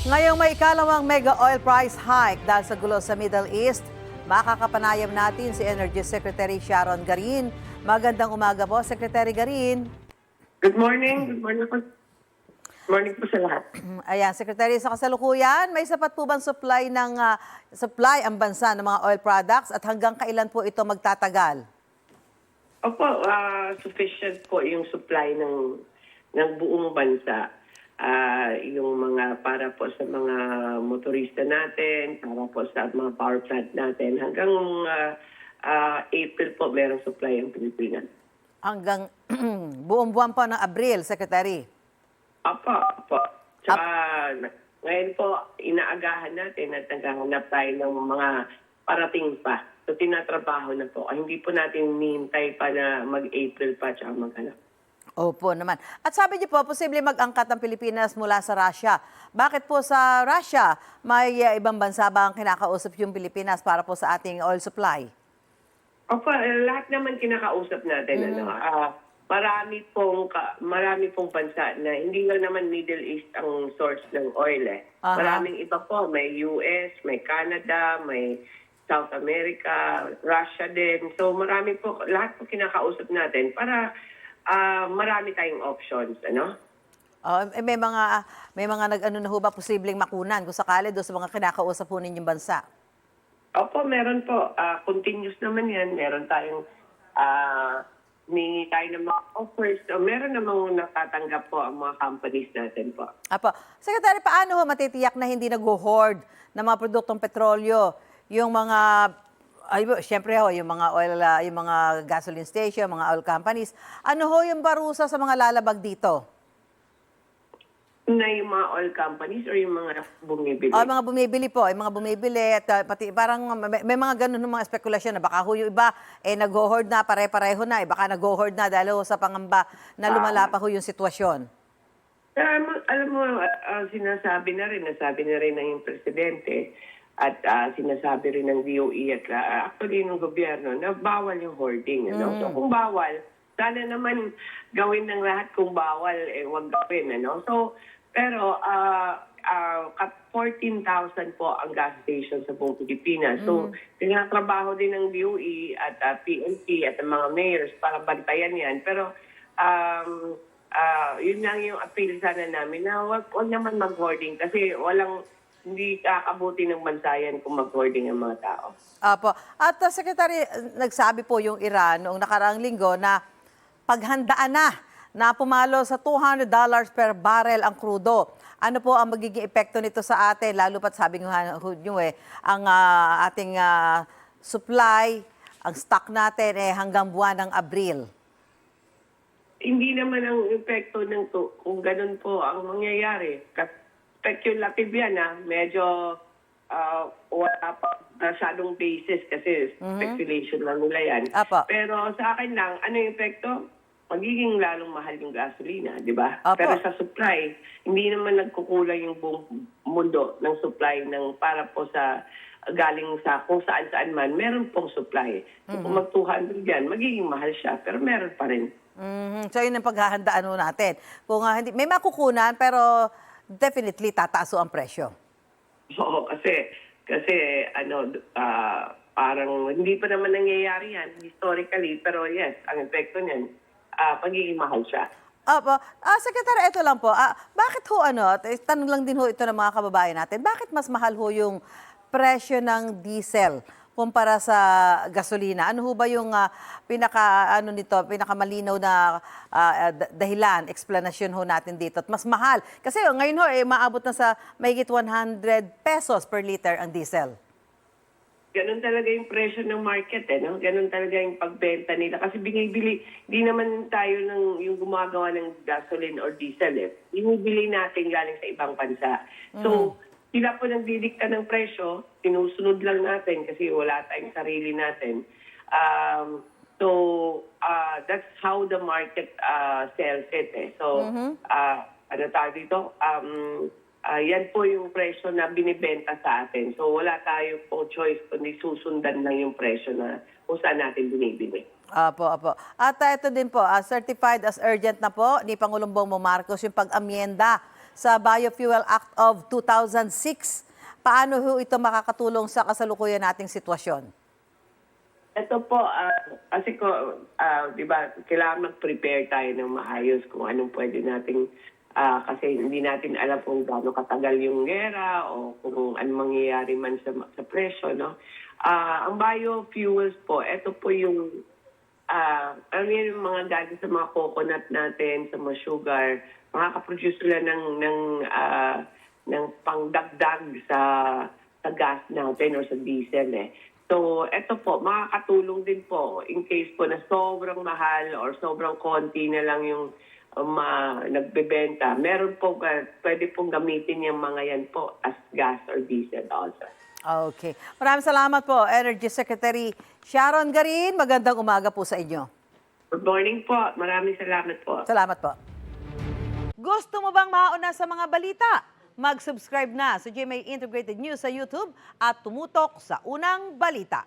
Ngayong may ikalawang mega oil price hike dahil sa gulo sa Middle East, makakapanayam natin si Energy Secretary Sharon Garin. Magandang umaga po, Secretary Garin. Good morning. Good morning po. Good morning po sa lahat. Ayan, Secretary, sa kasalukuyan, may sapat po bang supply ang bansa ng mga oil products at hanggang kailan po ito magtatagal? Opo, sufficient po yung supply ng buong bansa. Yung mga para po sa mga motorista natin, para po sa mga power plant natin. Hanggang April po, merong supply ang Pilipinas. Hanggang buong buwan po ng Abril, Secretary. Opo. Tsaka ngayon po, inaagahan natin at naghahanap tayo ng mga parating pa. So, tinatrabaho na po. Hindi po natin hinihintay pa na mag-April pa tsaka maghanap. Opo naman. At sabi niyo po, posible mag-angkat ang Pilipinas mula sa Russia. Bakit po sa Russia? May ibang bansa ba ang kinakausap yung Pilipinas para po sa ating oil supply? Opo, lahat naman kinakausap natin. Marami pong bansa na hindi lang naman Middle East ang source ng oil. Maraming iba po. May US, may Canada, may South America, Russia din. So marami po, lahat po kinakausap natin para marami tayong options, ano? May mga nag-ano na ho ba posibleng makunan kung sakali doon sa mga kinakausap po ninyong bansa? Opo, meron po. Continuous naman yan. Meron tayong humingi tayo ng mga offers. So, meron namang natatanggap po ang mga companies natin po. Apo. Secretary, paano ho matitiyak na hindi nag-hoard ng mga produktong petrolyo? Yung mga siyempre ho, yung mga oil, yung mga gasoline station, mga oil companies. Ano ho yung parusa sa mga lalabag dito? Na yung mga oil companies or yung mga bumibili? Yung mga bumibili po, yung mga bumibili at pati parang may mga ganun ng mga spekulasyon na baka ho yung iba nag-hoard na, pare-pareho na, baka nag-hoard na dahil ho sa pangamba na lumala pa ho yung sitwasyon. Alam mo, nasabi na rin ng yung presidente at sinasabi rin ng DOE at actually ng gobyerno na bawal yung hoarding. Ano? So kung bawal, sana naman gawin ng lahat kung bawal, wag gawin. Ano? So, pero 14,000 po ang gas station sa buong Pilipinas. So, tinatrabaho din ng DOE at PNP at ang mga mayors para bantayan yan. Pero yun lang yung appeal sana namin na wag naman mag-hoarding kasi hindi kakabuti ng bansa yan kung mag-hoarding ang mga tao. Apo. At Secretary, nagsabi po yung Iran noong nakaraang linggo na paghandaan na pumalo sa $200 per barrel ang krudo. Ano po ang magiging epekto nito sa atin? Lalo pat sabi nyo ang ating supply, ang stock natin hanggang buwan ng Abril. Hindi naman ang epekto ng kung ganun po ang mangyayari. Speculative yan medyo wala pa masyadong basis kasi speculation lang nila yan. Apo. Pero sa akin lang, ano yung epekto? Magiging lalong mahal yung gasolina, di ba? Apo. Pero sa supply, hindi naman nagkukulang yung buong mundo ng supply para po sa galing sa kung saan-saan man, meron pong supply. So kung mag-200 yan, magiging mahal siya, pero meron pa rin. So yun ang paghahandaan natin. Kung hindi, may makukunan, pero definitely tataaso ang presyo. Oo, kasi parang hindi pa naman nangyayari yan historically, pero yes, ang epekto niyan, pagiging mahal siya. Opo. Secretary, ito lang po. Bakit ho tanong lang din ho ito ng mga kababayan natin, bakit mas mahal ho yung presyo ng diesel kumpara sa gasolina? Ano ho ba yung pinakamalinaw na dahilan, explanation ho natin dito? At mas mahal. Kasi ngayon ho, maabot na sa mahigit 100 pesos per liter ang diesel. Ganun talaga yung presyo ng market, no? Ganun talaga yung pagbenta nila. Kasi binibili, di naman tayo yung gumagawa ng gasoline or diesel, Binibili natin galing sa ibang bansa. So, sila po nagdidikta ng presyo, sinusunod lang natin kasi wala tayong sarili natin. That's how the market sells it, So, ano tawag dito? Yan po yung presyo na binibenta sa atin. So wala tayo po choice kundi susundan lang yung presyo na kung saan natin binibili. Apo. At ito din po, certified as urgent na po ni Pangulong Bongbong Marcos yung pag-amyenda sa Biofuel Act of 2006. Paano ho ito makakatulong sa kasalukuyan nating sitwasyon? Ito po, kasi di ba, kailangan mag-prepare tayo ng maayos kung anong pwede nating, kasi hindi natin alam kung gaano katagal yung gera o kung anong mangyayari man sa presyo, no? Ang biofuels po, ito po yung, ano yan yung mga galing sa mga coconut natin, sa mga sugar, makakaproduce sila ng pangdagdag sa gas natin o sa diesel So, eto po, makakatulong din po in case po na sobrang mahal or sobrang konti na lang yung nagbebenta. Meron po, pwede pong gamitin yung mga yan po as gas or diesel also. Okay. Maraming salamat po, Energy Secretary Sharon Garin. Magandang umaga po sa inyo. Good morning po. Maraming salamat po. Salamat po. Gusto mo bang mauna sa mga balita? Mag-subscribe na sa GMA Integrated News sa YouTube at tumutok sa Unang Balita.